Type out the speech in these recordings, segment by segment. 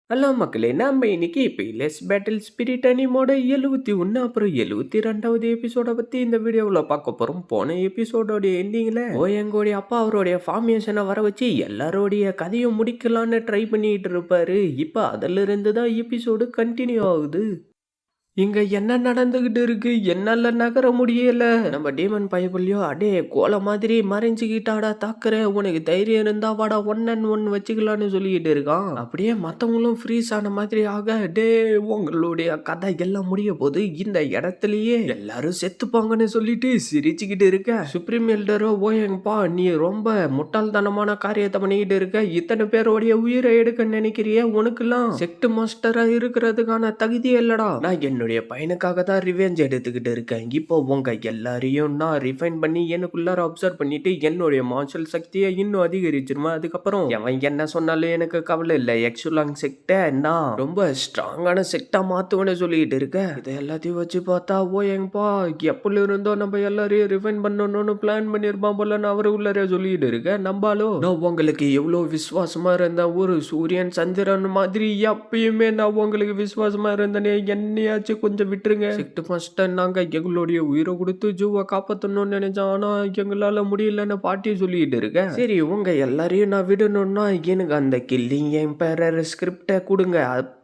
Hello மக்களே! நம்ம இன்னைக்கு பீலெஸ் பேட்டில் ஸ்பிரிட் அனிமோட 71 அப்புறம் 72வது எபிசோட பத்தி இந்த வீடியோவுல பார்க்க போறோம். போன எபிசோடோட எண்டிங்ல ஓயங்கோடைய அப்பா அவருடைய ஃபார்மேஷனை வர வச்சு எல்லாரோடைய கதையும் முடிக்கலான்னு ட்ரை பண்ணிட்டு இருப்பாரு. இப்ப அதிலிருந்து தான் எபிசோடு கண்டினியூ ஆகுது. இங்க என்ன நடந்துகிட்டு இருக்கு? என்னால நகர முடியல. நம்ம டீமன் பயபுள்ளியோ அடே கோல மாதிரி மறைஞ்சுக்கிட்டாடா தாக்குற. உனக்கு தைரியம் இருந்தா வாடா 1 on 1 வச்சுக்கலான்னு சொல்லிக்கிட்டு இருக்கான். அப்படியே மத்தவங்களும் ஃப்ரீஸ் ஆன மாதிரி ஆக டே உங்களுடைய கதை எல்லாம் முடிய போது இந்த இடத்துலயே எல்லாரும் செத்துப்பாங்கன்னு சொல்லிட்டு சிரிச்சுக்கிட்டு இருக்க. சுப்ரீம் எல்டரோ ஓயங்கப்பா நீ ரொம்ப முட்டாள்தனமான காரியத்தை பண்ணிக்கிட்டு இருக்க. இத்தனை பேரோடைய உயிரை எடுக்க நினைக்கிறிய? உனக்குலாம் செக்ட் மாஸ்டரா இருக்கிறதுக்கான தகுதி இல்லடா. நான் என்னுடைய பையனுக்காக தான் ரிவெஞ்ச் எடுத்துக்கிட்டு இருக்கேன். இப்போ உங்க எல்லாரையும் நான் ரிஃபைன் பண்ணி எனக்குள்ளார அப்சர்வ் பண்ணிட்டு என்னுடைய மார்ஷல் சக்தியை இன்னும் அதிகரிச்சிருவேன். அதுக்கப்புறம் அவன் என்ன சொன்னாலும் எனக்கு கவலை இல்லை. எக்ஸுலாங் செக்டை நான் ரொம்ப ஸ்ட்ராங்கான செக்டா மாத்துவேன்னு சொல்லிட்டு இருக்கேன். இதை எல்லாத்தையும் வச்சு பார்த்தா ஓயங்கப்பா எப்பல இருந்தோ நம்ம எல்லாரையும் ரிஃபைன் பண்ணணும்னு பிளான் பண்ணிருப்பான் போல நான் அவரு உள்ளரே சொல்லிட்டு இருக்கேன். நம்பாலோ நான் உங்களுக்கு எவ்வளவு விசுவாசமா இருந்தேன். ஒரு சூரியன் சந்திரன் மாதிரி எப்பயுமே நான் உங்களுக்கு விசுவாசமா இருந்தேனே. என்னையாச்சும் கொஞ்சம் விட்டுருங்க. செக்ட் மாஸ்டர் நாங்க எங்களுடைய உயிரை கொடுத்து ஜூவை காப்பாற்றணும்னு நினைச்சோம். ஆனா எங்களால முடியலன்னு பாட்டி சொல்லிட்டு இருக்கேன். சரி உங்க எல்லாரையும் நான் விடணும்னா எனக்கு அந்த கில்லிங் எம்பரர் ஸ்கிரிப்டை கொடுங்க.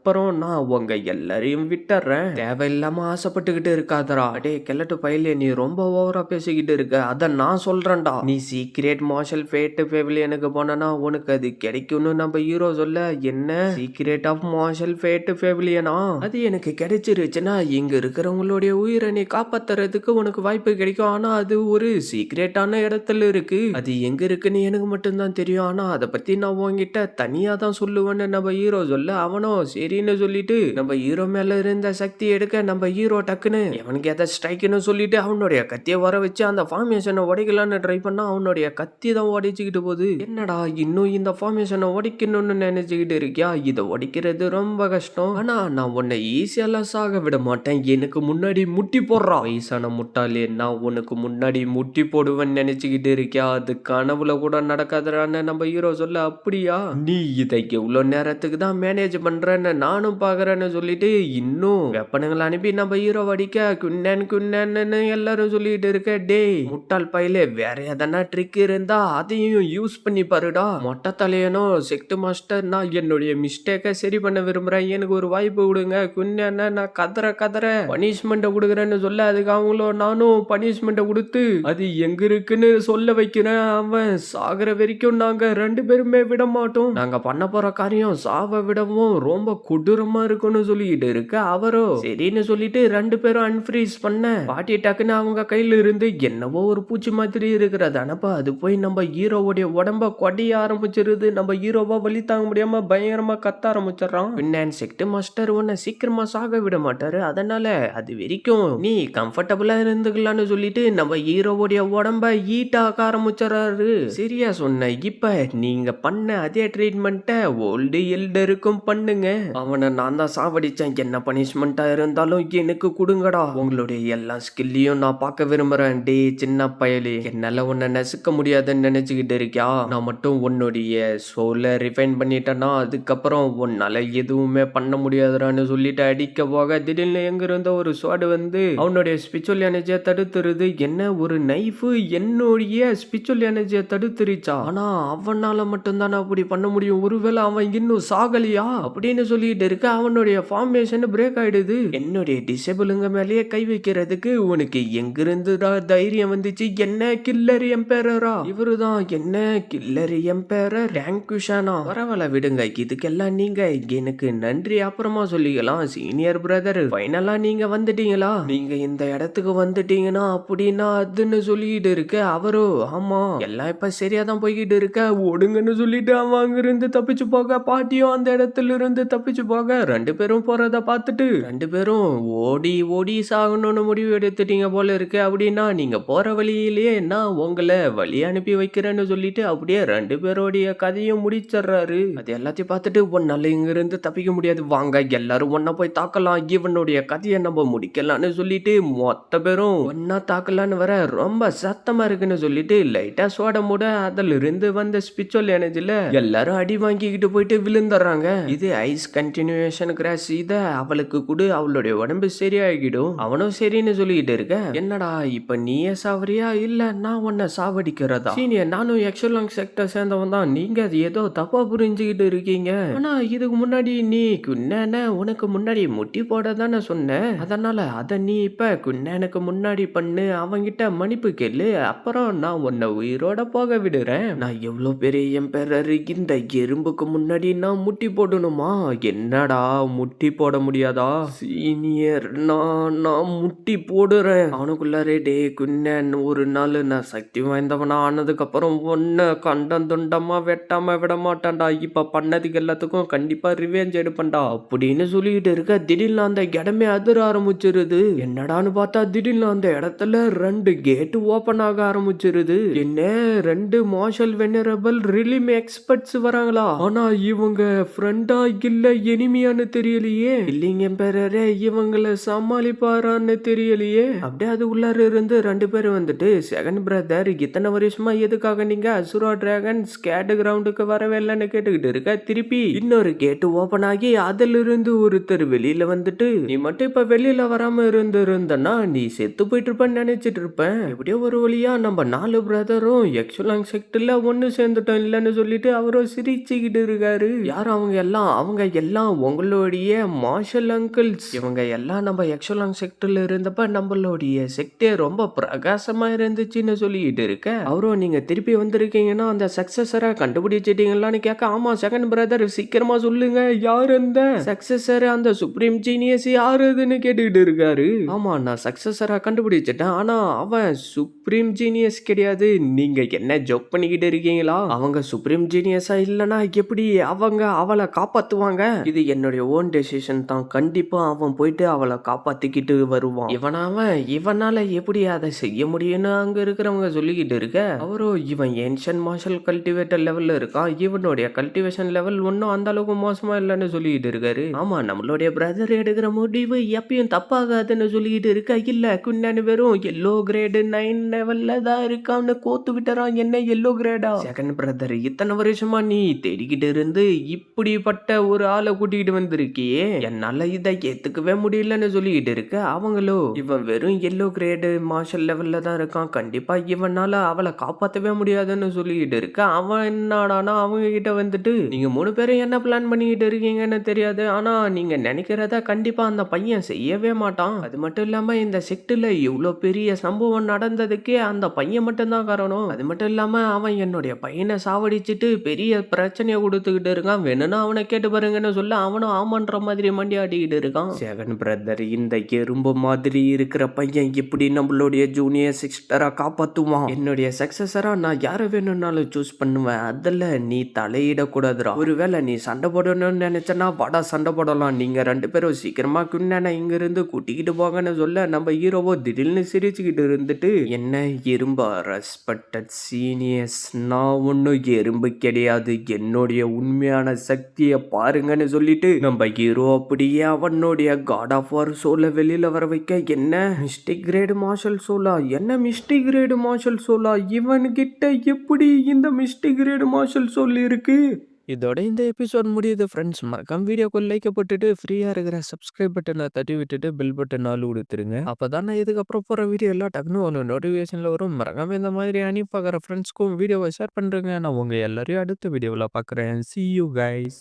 அப்புறம் நான் உங்க எல்லாரையும் விட்டுறேன். தேவையில்லாம ஆசைப்பட்டுக்கிட்டு இருக்காதரா. டே கிழட்டு பையிலே நீ ரொம்ப ஓவரா பேசிக்கிட்டு இருக்க. அத நான் சொல்றேன்டா. நீ சீக்ரெட் மார்ஷல் ஃபேட் பேவிலியனுக்கு போனா உனக்கு அது கிடைக்கும்னு நம்ம ஹீரோ சொல்ல. என்ன சீக்ரெட் ஆஃப் மார்ஷல் ஃபேட் பேவிலியனா? அது எனக்கு கிடைச்சிருச்சுன்னா இங்க இருக்கிறவங்களுடைய உயிரை நீ காப்பாத்துறதுக்கு உனக்கு வாய்ப்பு கிடைக்கும். ஆனா அது ஒரு சீக்ரெட்டான இடத்துல இருக்கு. அது எங்க இருக்குன்னு எனக்கு மட்டும்தான் தெரியும். ஆனா அதை பத்தி நான் உன்கிட்ட தனியா தான் சொல்லுவேன்னு நம்ம ஹீரோ சொல்ல. அவனும் சரின்னு சொல்லிட்டு நம்ம ஹீரோ மேல இருந்த சக்தி எடுக்க நம்ம ஹீரோ டக்குன்னு அவனுக்கு எதை ஸ்ட்ரைக்குன்னு சொல்லிட்டு அவனுடைய கத்தியை வர வச்சு அந்த ஃபார்மேஷனை உடைக்கலான்னு ட்ரை பண்ணா அவனுடைய கத்தி தான் உடைச்சுக்கிட்டு போகுது. என்னடா இன்னும் இந்த ஃபார்மேஷனை உடைக்கணும்னு நினைச்சுக்கிட்டு இருக்கியா? இதை உடைக்கிறது ரொம்ப கஷ்டம். ஆனா நான் உன்னை ஈஸியெல்லாம் சாக விட மாட்டேன். எனக்கு முன்னாடி முட்டி போடுறா. வயசான முட்டாளே நான் உனக்கு முன்னாடி முட்டி போடுவேன்னு நினைச்சுக்கிட்டு இருக்கியா? அது கனவுல கூட நடக்காதரான்னு நம்ம ஹீரோ சொல்ல. அப்படியா? நீ இதை எவ்வளவு நேரத்துக்கு தான் மேனேஜ் பண்றேன்னு நானும் பாக்குறேன்னு சொல்லிட்டு இன்னும் வெப்பனுங்களை அனுப்பி நம்ம ஹீரோ அடிக்க குன்னன்னு எல்லாரும் சொல்லிட்டு இருக்க. டே முட்டாள் பையிலே வேற எதனா ட்ரிக் இருந்தா அதையும் யூஸ் பண்ணி பாருடா. மொட்டை தலையனோ செக்ட் மாஸ்டர் நான் என்னுடைய மிஸ்டேக்கை சரி பண்ண விரும்புறேன். எனக்கு ஒரு வாய்ப்பு கொடுங்க. குன்னன்னா நான் கதற பனிஷ்மெண்ட்டை கொடுக்குறேன்னு சொல்ல. அதுக்கு அவங்களும் நானும் பனிஷ்மெண்ட்டை கொடுத்து அது எங்க இருக்குன்னு சொல்ல வைக்கிறேன். அவன் சாகுற வரைக்கும் நாங்க 2 பேருமே விட மாட்டோம். நாங்க பண்ண போற காரியம் சாவ விடவும் ரொம்ப கொடூரமா இருக்குன்னு சொல்லிட்டு இருக்க. அவரோ சரின்னு சொல்லிட்டு 2 பேரும் அன்ஃப்ரீஸ் பண்ண பாட்டி டக்குன்னு அவங்க கையில இருந்து என்னவோ ஒரு பூச்சி மாதிரி இருக்கிறது அனப்பா அது போய் நம்ம ஹீரோவுடைய உடம்ப கொடைய ஆரம்பிச்சிருது. நம்ம ஹீரோவா வலி தாங்க முடியாம பயங்கரமா கத்த ஆரம்பிச்சிடறான். பின்னான் செக்ட் மாஸ்டர் உன்னை சீக்கிரமா சாக விட மாட்டாரு. அதனால அது வரைக்கும் நீ கம்ஃபர்டபுளா இருந்துக்கலாம்னு சொல்லிட்டு நம்ம ஹீரோவுடைய உடம்ப ஹீட் ஆக ஆரம்பிச்சிடறாரு. சரியா சொன்ன. இப்ப நீங்க பண்ண அதே ட்ரீட்மெண்ட்டை ஓல்டு எல்டருக்கும் பண்ணுங்க. அவனை நான் தான் சாவடிச்சேன். என்ன பனிஷ்மெண்டா இருந்தாலும் எனக்கு கொடுங்கடா. உங்களுடைய எல்லா ஸ்கில்லையும் நான் பார்க்க விரும்புறேன். டே சின்ன பயலே என்னால உன்னை நசுக்க முடியாதுன்னு நினைச்சுக்கிட்டு இருக்கியா? நான் மட்டும் உன்னுடைய சோலை ரிஃபைன் பண்ணிட்டேன்னா அதுக்கப்புறம் உன்னால எதுவுமே பண்ண முடியாதுறான்னு சொல்லிட்டு அடிக்க போக திடீர்னு எங்க இருந்த ஒரு ஸ்வாடு வந்து அவனுடைய ஸ்பிரிச்சுவல் எனர்ஜியை தடுத்துருது. என்ன ஒரு நைஃபு என்னுடைய ஸ்பிரிச்சுவல் எனர்ஜியை தடுத்துருச்சா? ஆனா அவனால மட்டும்தான் அப்படி பண்ண முடியும். ஒருவேளை அவன் இன்னும் சாகலியா அப்படின்னு சொல்லிட்டு இருக்க. அவனுடைய ஃபார்மேஷன் பிரேக் ஆயிடுது. என்னுடைய டிசேபிளுங்க மேலேயே கை வைக்கிறதுக்கு உனக்கு எங்கிருந்து தைரியம் வந்துச்சு? என்ன கில்லர் எம்பரரா? இவருதான் என்ன கில்லர் எம்பரர் டேங்குஷானா? பரவாயில்ல விடுங்க. இதுக்கெல்லாம் நீங்க எனக்கு நன்றி அப்புறமா சொல்லிக்கலாம். சீனியர் பிரதர் ஃபைனலா நீங்க வந்துட்டீங்களா? நீங்க இந்த இடத்துக்கு வந்துட்டீங்கன்னா அப்படின்னா அதுன்னு சொல்லிட்டு இருக்க. அவரோ ஆமா எல்லாம் இப்ப சரியா தான் போய்கிட்டு இருக்க. ஓடுங்கன்னு சொல்லிட்டு அவன் அங்கிருந்து தப்பிச்சு போக பாட்டியும் அந்த இடத்துல இருந்து தப்பிச்சு போக 2 பேரும் போறத பார்த்துட்டு 2 பேரும் ஓடி சாகணும்னு முடிவு எடுத்துட்டீங்க போல இருக்கு. அப்படின்னா நீங்க போற வழியிலேயே நான் உங்களை வழி அனுப்பி வைக்கிறேன்னு சொல்லிட்டு அப்படியே 2 பேரோடைய கதையும் முடிச்சிடுறாரு. அது எல்லாத்தையும் பார்த்துட்டு ஒன்னால இங்க இருந்து தப்பிக்க முடியாது. வாங்க எல்லாரும் ஒன்னா போய் தாக்கலாம். இவனுடைய கதையை நம்ம முடிக்கலாம்னு சொல்லிட்டு மொத்த பேரும் ஒன்னா தாக்கலான்னு வர ரொம்ப சத்தமா இருக்குன்னு சொல்லிட்டு லைட்டா சோட மூட அதுல இருந்து வந்த ஸ்பிரிச்சுவல் எனர்ஜில எல்லாரும் அடி வாங்கிக்கிட்டு போயிட்டு விழுந்துடுறாங்க. இது ஐஸ் கண்டினியூஷன் கிராஸ் இத அவளுக்கு குடு, அவளுடைய உடம்பு சரியாகிடும். அவனும் சரின்னு சொல்லிட்டு இருக்க. என்னடா இப்ப நீயே சாவறியா இல்ல நான் உன்னை சாவடிக்கிறதா? சீனியர், நானும் எக்ஸலாங் செக்டர் சேர்ந்தவன் தான். நீங்க அது ஏதோ தப்பா புரிஞ்சுக்கிட்டு இருக்கீங்க. ஆனா இதுக்கு முன்னாடி நீ குன்னேன உனக்கு முன்னாடி முட்டி போட தானே சொன்ன. அதனால அத நீ இப்ப குன்னேனுக்கு முன்னாடி பண்ணு, அவங்கிட்ட மன்னிப்பு கேளு, அப்புறம் நான் உன்னை உயிரோட போக விடுறேன். நான் எவ்வளவு பெரிய எம்பரர், இந்த எறும்புக்கு முன்னாடி நான் முட்டி போடணுமா? என்னடா முட்டி போட முடியாதா? சீனியர், நான் முட்டி போடுறேன். அவனுக்குள்ளாரே டே குன்னன், ஒரு நாள் நான் சக்தி வாய்ந்தவனா ஆனதுக்கு அப்புறம் ஒன்ன கண்டம் துண்டமா வெட்டாம விட மாட்டான்டா. இப்ப பண்ணதுக்கு எல்லாத்துக்கும் கண்டிப்பா ரிவேஞ்ச் எடுப்பேன்டா அப்படின்னு சொல்லிட்டு இருக்க. திடீர்னு அந்த இடமே அதிர ஆரம்பிச்சிருது. என்னடான்னு பார்த்தா திடீர்னு அந்த இடத்துல 2 கேட் ஓபன் ஆக ஆரம்பிச்சிருது. என்ன 2 மார்ஷல் வெனரபிள் ரிலிம் எக்ஸ்பர்ட்ஸ் வராங்களா? ஆனா இவங்க ஃப்ரெண்டா இல்ல எனிமியான்னு தெரியலையே. இல்லைங்க எம்பரரே, இவங்கள சமாளிப்பாரான்னு தெரியலையே. அப்படியே அது உள்ளார இருந்து 2 பேர் வந்துட்டு, செகண்ட் பிரதர், இத்தனை வருஷமா எதுக்காக நீங்க அசுரா டிராகன் ஸ்கேட் கிரவுண்டுக்கு வரவே இல்லைன்னு கேட்டுக்கிட்டு இருக்க. திருப்பி இன்னொரு கேட்டு ஓபன் ஆகி அதுல இருந்து ஒருத்தர் வெளியில வந்துட்டு, நீ மட்டும் இப்ப வெளியில வராம இருந்தனா நீ செத்து போயிட்டு இருப்பேன்னு நினைச்சிட்டு இருப்பேன். எப்படியோ ஒரு வழியா நம்ம 4 பிரதரும் எக்ஸலாங் செக்டர்ல ஒன்னு சேர்ந்துட்டோம் இல்லன்னு சொல்லிட்டு அவரும் சிரிச்சுக்கிட்டு இருக்காரு. யார் அவங்க எல்லாம்? அவங்க எல்லாம் உங்களுடைய மார்ஷல் அங்கிள்ஸ். இவங்க எல்லாம் நம்ம எக்ஸலாங் செக்டர்ல இருந்தப்ப நம்மளுடைய செக்டே ரொம்ப பிரகாசமா இருந்துச்சுன்னு சொல்லிட்டு இருக்க. அவரும் நீங்க திருப்பி வந்திருக்கீங்கன்னா அந்த சக்சஸரை கண்டுபிடிச்சிட்டீங்களான்னு கேட்க, ஆமா செகண்ட் பிரதர் சீக்கிரமா சொல்லுங்க, யார் அந்த சக்சஸர், அந்த சுப்ரீம் ஜீனியஸ் யாருன்னு கேட்டுக்கிட்டு இருக்காரு. ஆமா நான் சக்சஸரா கண்டுபிடிச்சிட்டேன், ஆனா அவன் சுப்ரீம் ஜீனியஸ் கிடையாது. நீங்க என்ன ஜோக் பண்ணிக்கிட்டு இருக்கீங்களா? அவங்க சுப்ரீம் ஜீனியஸா இல்லனா எப்படி அவங்க அவளை காப்பாத்துவாங்க? இது என்னுடைய ஓன் டெசிஷன் தான். கண்டிப்பா அவன் போயிட்டு அவளை காப்பாத்திக்கிட்டு வருவான். இவனால எப்படி அதை செய்ய முடியும்னு அங்க இருக்கிறவங்க சொல்லிக்கிட்டு இருக்க. அவரும் இவன் ஏன்ஷியன் மார்ஷல் கல்டிவேட்டர் லெவல்ல இருக்கான், இவனுடைய கல்டிவேஷன் லெவல் ஒன்னும் அந்த அளவுக்கு மோசமா இல்லைன்னு சொல்லிக்கிட்டு இருக்காரு. ஆமா நம்மளுடைய பிரதர் எடுக்கிற முடிவு எப்பயும் தப்பாகாதுன்னு சொல்லிக்கிட்டு இருக்க. இல்ல குன்னன் வெறும் எல்லோ கிரேடு 9 லெவல்ல தான் இருக்கான்னு கோத்து விட்டுறான். என்ன எல்லோ கிரேடா? செகண்ட் பிரதர், இத்தனை வருஷமா நீ தேடிக்கிட்டு இருந்து இப்படிப்பட்ட ஒரு ஆளை கூட்டிக்கிட்டு வந்திருக்கியே, என்னால இதை ஏத்துக்கவே முடியலன்னு சொல்லிக்கிட்டு இருக்க. அவங்களோ இவன் வெறும் எல்லோ கிரேடு மார்ஷல் லெவல்ல தான் இருக்கான், கண்டிப்பா இவனால அவளை காப்பாற்றவே முடியாதுன்னு சொல்லிக்கிட்டு இருக்க. அவன் என்னடானா அவங்க கிட்ட வந்துட்டு, நீங்க 3 பேரும் என்ன பிளான் பண்ணிக்கிட்டு இருக்கீங்கன்னு தெரியாது, ஆனா நீங்க நினைக்கிறத கண்டிப்பா அந்த பையன் செய்யவே மாட்டான். அது மட்டும் இல்லாம இந்த செக்ட்ல இவ்வளோ பெரிய சம்பவம் நடந்ததுக்கே அந்த பையன் மட்டும்தான் காரணம். அது மட்டும் இல்லாம அவன் என்னுடைய பையனை சாவடிச்சுட்டு பெரிய பிரச்சனையை கொடுத்துக்கிட்டு இருக்கான், வேணும்னா அவனை கேட்டு பாருங்கன்னு சொல்ல அவனும் ஆமான்ற மாதிரி மண்டி ஆடிக்கிட்டு இருக்கான். செகண்ட் பிரதர், இந்த எறும்பு மாதிரி இருக்கிற பையன் எப்படி நம்மளுடைய ஜூனியர் சிஸ்டரா காப்பாத்துவான்? என்னுடைய சக்சஸரா நான் யாரை வேணும்னாலும் சூஸ் பண்ணுவேன், அதில் நீ தலையிடக்கூடாதுரா. ஒருவேளை நீ சண்டை போடணும்னு நினைச்சனா வாடா சண்டை போடலாம், நீங்க 2 பேரும் சீக்கிரமா குன்னனை இங்க இருந்து கூட்டிக்கிட்டு போங்கன்னு சொல்ல நம்ம ஹீரோவோ திடீர்னு சிரிச்சுக்கிட்டு இருந்துட்டு, என்ன எறும்பா? ரெஸ்பெக்டட் சீனியர்ஸ், நான் ஒன்னும் எறும்பு கிடையாது, என்னுடைய உண்மையான சக்தியை பாருங்கன்னு சொல்லிட்டு நம்ம ஹீரோ அப்படியே அவனுடைய காட் ஆஃப் வார் சோலை வெளியில வர வைக்க. என்ன மிஸ்டிக் கிரேடு மார்ஷல் சோலா? என்ன மிஸ்டிக் கிரேடு மார்ஷல் சோலா? இவன்கிட்ட எப்படி இந்த மிஸ்டிக் கிரேடு மார்ஷல் சோல் இருக்கு? இதோட இந்த எபிசோட் முடியுது ஃப்ரெண்ட்ஸ். மறக்காம வீடியோக்கு லைக் போட்டுட்டு ஃப்ரீயா இருக்கிற சப்ஸ்கிரைப் பட்டனை தட்டி விட்டுட்டு பெல் பட்டன் ஆள் கொடுத்துருங்க. அப்பதான் நான் இதுக்கப்புறம் போற வீடியோ எல்லாம் டக்குனு ஒன்று நோட்டிஃபிகேஷன்ல வரும். மறக்காம இந்த மாதிரி அனுப்பி பார்க்குற ஃப்ரெண்ட்ஸ்க்கும் வீடியோவை ஷேர் பண்றேங்க. நான் உங்க எல்லாரையும் அடுத்த வீடியோவில் பார்க்குறேன். See you guys.